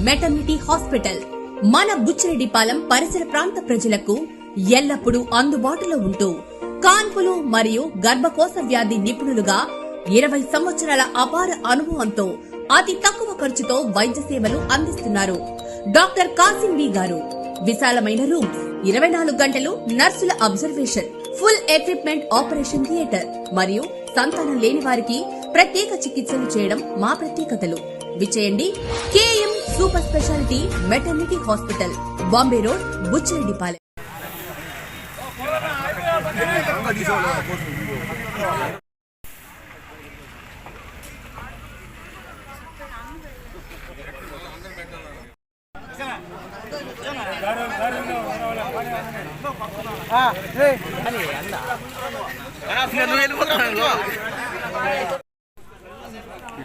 Maternity hospital మన బుచ్చిరెడ్డిపాలెం పరిసర ప్రాంత ప్రజలకు ఎల్లప్పుడూ అందుబాటులో ఉంటూ కాన్పులు మరియు గర్భకోశ వ్యాధి నిపుణులుగా 20 సంవత్సరాల అపార అనుభవంతో అతి తక్కువ ఖర్చుతో వైద్య సేవలు అందిస్తున్నారు. డాక్టర్ కాసిం బి గారు విశాలమైన రూమ్స్, 24 గంటలు నర్సుల observation, full equipment operation theatre మరియు సంతానం లేని వారికి ప్రత్యేక చికిత్సలు చేయడం మా ప్రత్యేకతలు. విచేయండి KM super speciality maternity hospital, Bombay road, Buchireddypalem.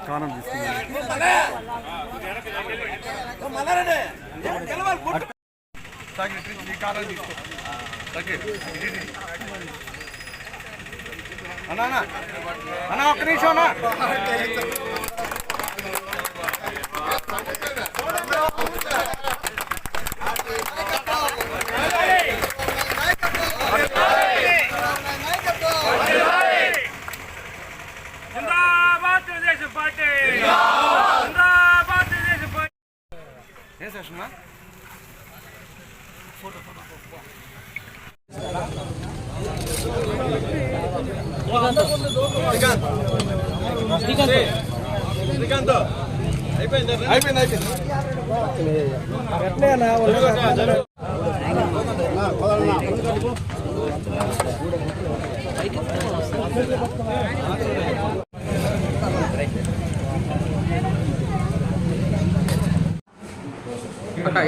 కారం తీసుకున్నాను. అన్నా ఒక్క నిమిషం ఏం సెషన్ అయిపోయింది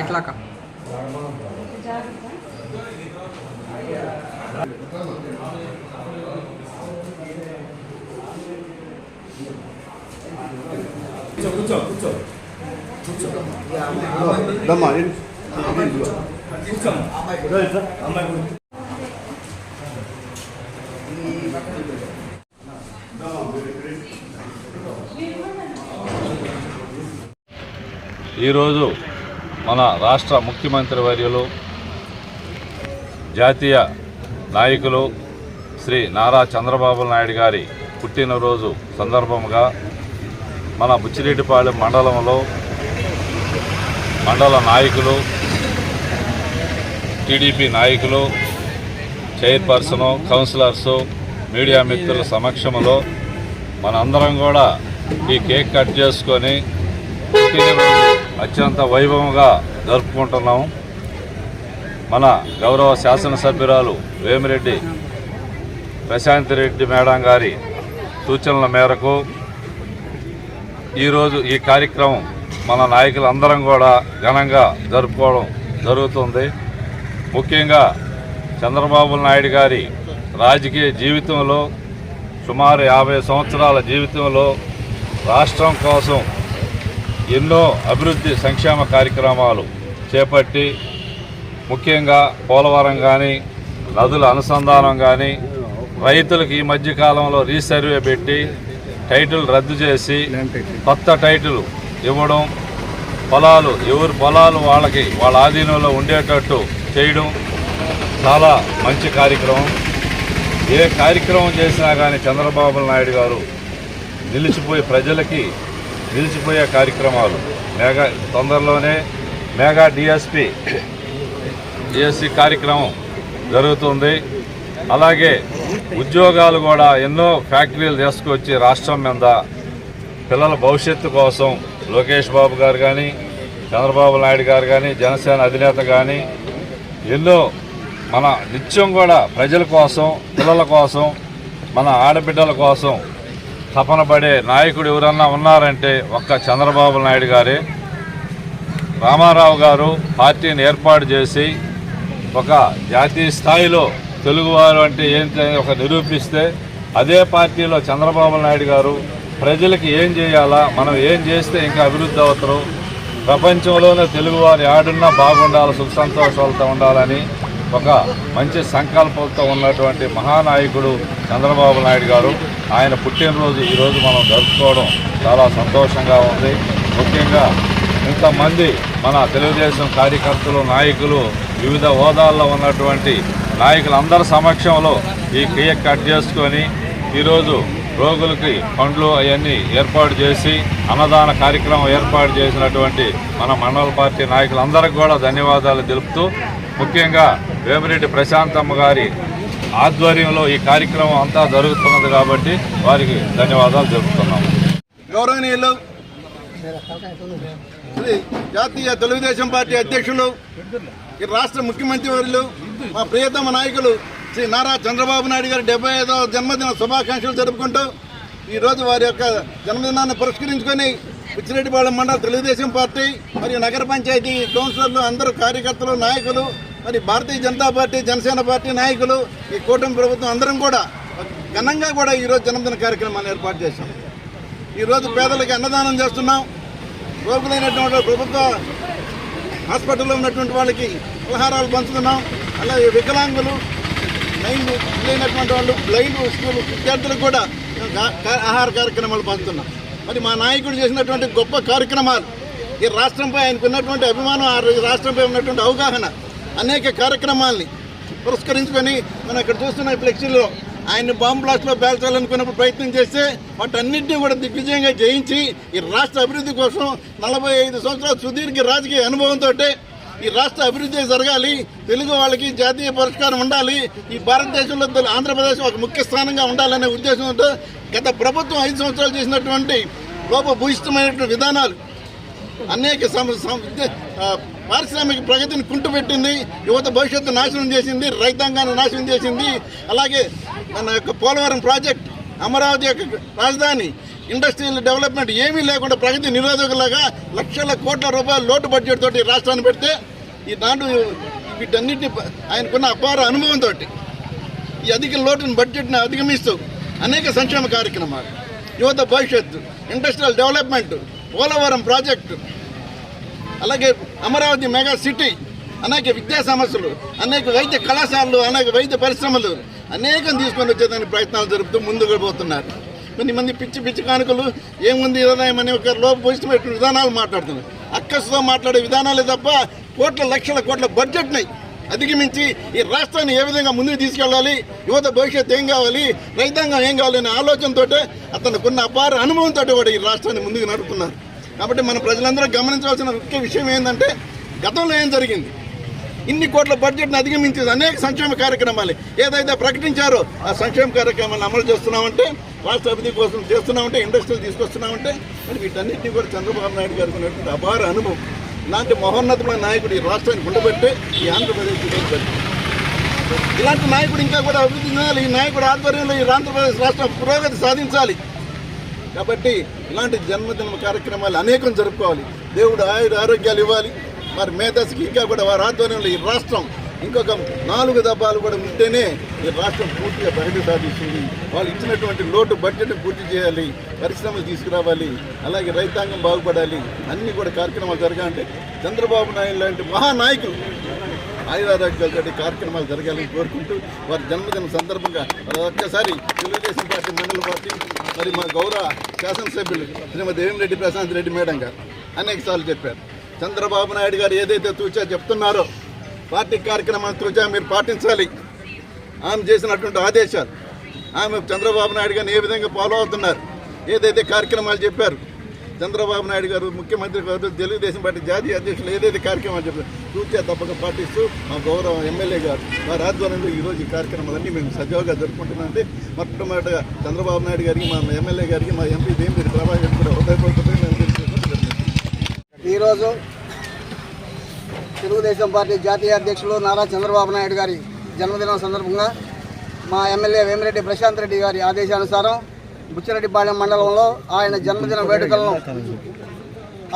ఇట్లాక ఈరోజు మన రాష్ట్ర ముఖ్యమంత్రి వర్యులు, జాతీయ నాయకులు శ్రీ నారా చంద్రబాబు నాయుడు గారి పుట్టినరోజు సందర్భంగా మన బుచ్చిరెడ్డిపాలెం మండలంలో మండల నాయకులు, టీడీపీ నాయకులు, చైర్పర్సను, కౌన్సిలర్సు, మీడియా మిత్రుల సమక్షంలో మనందరం కూడా ఈ కేక్ కట్ చేసుకొని పుట్టినరోజు అత్యంత వైభవంగా జరుపుకుంటున్నాం. మన గౌరవ శాసనసభ్యురాలు వేమిరెడ్డి ప్రశాంతిరెడ్డి మేడం గారి సూచనల మేరకు ఈరోజు ఈ కార్యక్రమం మన నాయకులందరం కూడా ఘనంగా జరుపుకోవడం జరుగుతుంది. ముఖ్యంగా చంద్రబాబు నాయుడు గారి రాజకీయ జీవితంలో సుమారు 50 సంవత్సరాల జీవితంలో రాష్ట్రం కోసం ఎన్నో అభివృద్ధి సంక్షేమ కార్యక్రమాలు చేపట్టి, ముఖ్యంగా పోలవరం కానీ, నదుల అనుసంధానం కానీ, రైతులకు ఈ మధ్యకాలంలో రీసర్వే పెట్టి టైటిల్ రద్దు చేసి కొత్త టైటిల్ ఇవ్వడం, పొలాలు ఎవరి పొలాలు వాళ్ళ ఆధీనంలో ఉండేటట్టు చేయడం చాలా మంచి కార్యక్రమం. ఏ కార్యక్రమం చేసినా కానీ చంద్రబాబు నాయుడు గారు ప్రజలకి నిలిచిపోయే కార్యక్రమాలు. తొందరలోనే మెగా డిఎస్సి కార్యక్రమం జరుగుతుంది. అలాగే ఉద్యోగాలు కూడా ఎన్నో ఫ్యాక్టరీలు తీసుకొచ్చి రాష్ట్రం మీద పిల్లల భవిష్యత్తు కోసం లోకేష్ బాబు గారు కానీ, చంద్రబాబు నాయుడు గారు కానీ, జనసేన అధినేత కానీ ఎన్నో మన నిత్యం కూడా ప్రజల కోసం, పిల్లల కోసం, మన ఆడబిడ్డల కోసం తపన పడే నాయకుడు ఎవరన్నా ఉన్నారంటే ఒక్క చంద్రబాబు నాయుడు గారే. రామారావు గారు పార్టీని ఏర్పాటు చేసి ఒక జాతీయ స్థాయిలో తెలుగువారు అంటే ఏంటి ఒక నిరూపిస్తే, అదే పార్టీలో చంద్రబాబు నాయుడు గారు ప్రజలకి ఏం చేయాలా, మనం ఏం చేస్తే ఇంకా అభివృద్ధి అవుతారు, ప్రపంచంలోనే తెలుగువారు ఆడున్నా బాగుండాలి, సుఖ సంతోషాలతో ఉండాలని ఒక మంచి సంకల్పంతో ఉన్నటువంటి మహానాయకుడు చంద్రబాబు నాయుడు గారు. ఆయన పుట్టినరోజు ఈరోజు మనం జరుపుకోవడం చాలా సంతోషంగా ఉంది. ముఖ్యంగా ఇంతమంది మన తెలుగుదేశం కార్యకర్తలు, నాయకులు, వివిధ హోదాల్లో ఉన్నటువంటి నాయకులందరి సమక్షంలో ఈ కేక్ కట్ చేసుకొని ఈరోజు రోగులకి పండ్లు అవన్నీ ఏర్పాటు చేసి అన్నదాన కార్యక్రమం ఏర్పాటు చేసినటువంటి మన మండల పార్టీ నాయకులందరికీ కూడా ధన్యవాదాలు తెలుపుతూ, ముఖ్యంగా వేమిరెడ్డి ప్రశాంతమ్మ గారి ఆధ్వర్యంలో ఈ కార్యక్రమం అంతా జరుగుతున్నది కాబట్టి వారికి ధన్యవాదాలు తెలుపుతున్నాము. గౌరవనీయులు శ్రీ జాతీయ తెలుగుదేశం పార్టీ అధ్యక్షులు, ఈ రాష్ట్ర ముఖ్యమంత్రి వర్యులు, మా ప్రియతమ నాయకులు శ్రీ నారా చంద్రబాబు నాయుడు గారి 75వ జన్మదిన శుభాకాంక్షలు జరుపుకుంటూ ఈరోజు వారి యొక్క జన్మదినాన్ని పురస్కరించుకొని బుచ్చిరెడ్డిపాళెం మండల తెలుగుదేశం పార్టీ మరియు నగర పంచాయతీ కౌన్సిలర్లు, అందరూ కార్యకర్తలు, నాయకులు, మరి భారతీయ జనతా పార్టీ, జనసేన పార్టీ నాయకులు, ఈ కూటమి ప్రభుత్వం అందరం కూడా ఘనంగా కూడా ఈరోజు జన్మదిన కార్యక్రమాన్ని ఏర్పాటు చేశాం. ఈరోజు పేదలకి అన్నదానం చేస్తున్నాం. రోగులైనటువంటి ప్రభుత్వ హాస్పిటల్లో ఉన్నటువంటి వాళ్ళకి ఆహారాలు పంచుతున్నాం. అలాగే వికలాంగులు, లేనటువంటి వాళ్ళు, బ్లైండ్ స్కూల్ విద్యార్థులకు కూడా ఆహార కార్యక్రమాలు పంచుతున్నాం. మరి మా నాయకుడు చేసినటువంటి గొప్ప కార్యక్రమాలు, ఈ రాష్ట్రంపై ఆయనకు ఉన్నటువంటి అభిమానం, ఈ రాష్ట్రంపై ఉన్నటువంటి అవగాహన, అనేక కార్యక్రమాల్ని పురస్కరించుకొని మనం ఇక్కడ చూస్తున్న ఫ్లెక్సీలో ఆయన బాంబు బ్లాస్ట్లో పేల్చాలనుకున్నప్పుడు ప్రయత్నం చేస్తే వాటన్నింటినీ కూడా దిగ్విజయంగా జయించి ఈ రాష్ట్ర అభివృద్ధి కోసం 45 సంవత్సరాల సుదీర్ఘ రాజకీయ అనుభవంతో ఈ రాష్ట్ర అభివృద్ధి జరగాలి, తెలుగు వాళ్ళకి జాతీయ పురస్కారం ఉండాలి, ఈ భారతదేశంలో ఆంధ్రప్రదేశ్ ఒక ముఖ్య స్థానంగా ఉండాలనే ఉద్దేశంతో గత ప్రభుత్వం 5 సంవత్సరాలు చేసినటువంటి లోపభూయిష్టమైనటువంటి విధానాలు అనేక పారిశ్రామిక ప్రగతిని కుంటుపెట్టింది, యువత భవిష్యత్తు నాశనం చేసింది, రైతాంగాన్ని నాశనం చేసింది. అలాగే మన యొక్క పోలవరం ప్రాజెక్ట్, అమరావతి యొక్క రాజధాని, ఇండస్ట్రియల్ డెవలప్మెంట్ ఏమీ లేకుండా ప్రగతి నిరోధకులాగా లక్షల కోట్ల రూపాయల లోటు బడ్జెట్ తోటి రాష్ట్రాన్ని పెడితే ఈ దాంట్లో వీటన్నిటిని ఆయనకున్న అపార అనుభవంతో ఈ అధిక లోటుని బడ్జెట్ని అధిగమిస్తూ అనేక సంక్షేమ కార్యక్రమాలు, యువత భవిష్యత్తు, ఇండస్ట్రియల్ డెవలప్మెంట్, పోలవరం ప్రాజెక్టు, అలాగే అమరావతి మెగా సిటీ, అనేక విద్యా సమస్యలు, అనేక వైద్య కళాశాలలు, అనేక వైద్య పరిశ్రమలు అనేకం తీసుకొని వచ్చేదానికి ప్రయత్నాలు జరుపుతూ ముందుకు పోతున్నారు. కొంతమంది పిచ్చి పిచ్చి కానుకలు ఏముంది అనే ఒక లోపభూయిష్టమైన విధానాలు మాట్లాడుతున్నారు. అక్కసుతో మాట్లాడే విధానాలే తప్ప లక్షల కోట్ల బడ్జెట్ని అధిగమించి ఈ రాష్ట్రాన్ని ఏ విధంగా ముందుకు తీసుకెళ్ళాలి, యువత భవిష్యత్తు ఏం కావాలి, రైతాంగం ఏం కావాలి అనే ఆలోచనతో అతనుకున్న అపార అనుభవంతో కూడా ఈ రాష్ట్రాన్ని ముందుకు నడుపుతున్నారు. కాబట్టి మన ప్రజలందరూ గమనించవలసిన ముఖ్య విషయం ఏంటంటే, గతంలో ఏం జరిగింది, ఇన్ని కోట్ల బడ్జెట్ని అధిగమించి అనేక సంక్షేమ కార్యక్రమాలు ఏదైతే ప్రకటించారో ఆ సంక్షేమ కార్యక్రమాలను అమలు చేస్తున్నామంటే, రాష్ట్ర అభివృద్ధి కోసం చేస్తున్నామంటే, ఇండస్ట్రీలు తీసుకొస్తున్నామంటే, మరి వీటన్నింటినీ కూడా చంద్రబాబు నాయుడు గారికి ఉన్నటువంటి అపార అనుభవం. ఇలాంటి మహోన్నతమైన నాయకుడు ఈ రాష్ట్రానికి ఉండబట్టే ఈ ఆంధ్రప్రదేశ్ ఇలాంటి నాయకుడు ఇంకా కూడా అభివృద్ధి చెందాలి. ఈ నాయకుడు ఆధ్వర్యంలో ఈ ఆంధ్రప్రదేశ్ రాష్ట్రం పురోగతి సాధించాలి. కాబట్టి ఇలాంటి జన్మదిన కార్యక్రమాలు అనేకం జరుపుకోవాలి. దేవుడు ఆరోగ్యాలు ఇవ్వాలి. మరి మేధస్సుకి ఇంకా కూడా వారి ఆధ్వర్యంలో ఈ రాష్ట్రం ఇంకొక 4 దఫాలు కూడా ఉంటేనే ఈ రాష్ట్రం పూర్తిగా ప్రగతి సాధిస్తుంది. వాళ్ళు ఇచ్చినటువంటి లోటు బడ్జెట్ని పూర్తి చేయాలి, పరిశ్రమలు తీసుకురావాలి, అలాగే రైతాంగం బాగుపడాలి, అన్ని కూడా కార్యక్రమాలు జరగాలంటే చంద్రబాబు నాయుడు లాంటి మహానాయకులు ఆయురారోగ్యాలతో కార్యక్రమాలు జరగాలని కోరుకుంటూ వారి జన్మదిన సందర్భంగా ఒక్కసారి తెలుగుదేశం పార్టీ మండల పార్టీ మరి మా గౌరవ శాసనసభ్యులు శ్రీమతి వేమిరెడ్డి ప్రశాంత్ రెడ్డి మేడం గారు అనేకసార్లు చెప్పారు, చంద్రబాబు నాయుడు గారు ఏదైతే తూచా చెప్తున్నారో పార్టీ కార్యక్రమాన్ని తూచా మీరు పాటించాలి. ఆమె చేసినటువంటి ఆదేశాలు, ఆమె చంద్రబాబు నాయుడు గారిని ఏ విధంగా ఫాలో అవుతున్నారు, ఏదైతే కార్యక్రమాలు చెప్పారు, చంద్రబాబు నాయుడు గారు ముఖ్యమంత్రి గారు తెలుగుదేశం పార్టీ జాతీయ అధ్యక్షులు ఏదైతే కార్యక్రమాలు చెప్పారు తూచా తప్పక పాటిస్తూ మా గౌరవ ఎమ్మెల్యే గారు వారి ఆధ్వర్యంలో ఈరోజు ఈ కార్యక్రమాలన్నీ మేము సజావుగా జరుపుకుంటున్నామంటే మొట్టమొదటిగా చంద్రబాబు నాయుడు గారికి, మా ఎమ్మెల్యే గారికి, మా ఎంపీ వేమిరెడ్డి ప్రభాకర్ గారికి కూడా హృదయపూర్వకంగా మేము తెలుసుకుంటున్నాం. ఈరోజు తెలుగుదేశం పార్టీ జాతీయ అధ్యక్షులు నారా చంద్రబాబు నాయుడు గారి జన్మదినం సందర్భంగా మా ఎమ్మెల్యే వేమిరెడ్డి ప్రశాంత్ రెడ్డి గారి ఆదేశానుసారం బుచ్చిరెడ్డిపాళెం మండలంలో ఆయన జన్మదిన వేడుకలను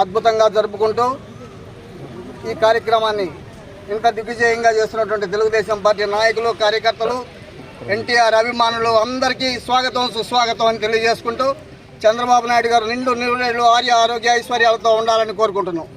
అద్భుతంగా జరుపుకుంటూ ఈ కార్యక్రమాన్ని ఇంత దిగ్విజయంగా చేస్తున్నటువంటి తెలుగుదేశం పార్టీ నాయకులు, కార్యకర్తలు, ఎన్టీఆర్ అభిమానులు అందరికీ స్వాగతం, సుస్వాగతం అని తెలియజేసుకుంటూ చంద్రబాబు నాయుడు గారు నిండు నిలువెల్లు ఆరోగ్య ఐశ్వర్యాలతో ఉండాలని కోరుకుంటున్నాం.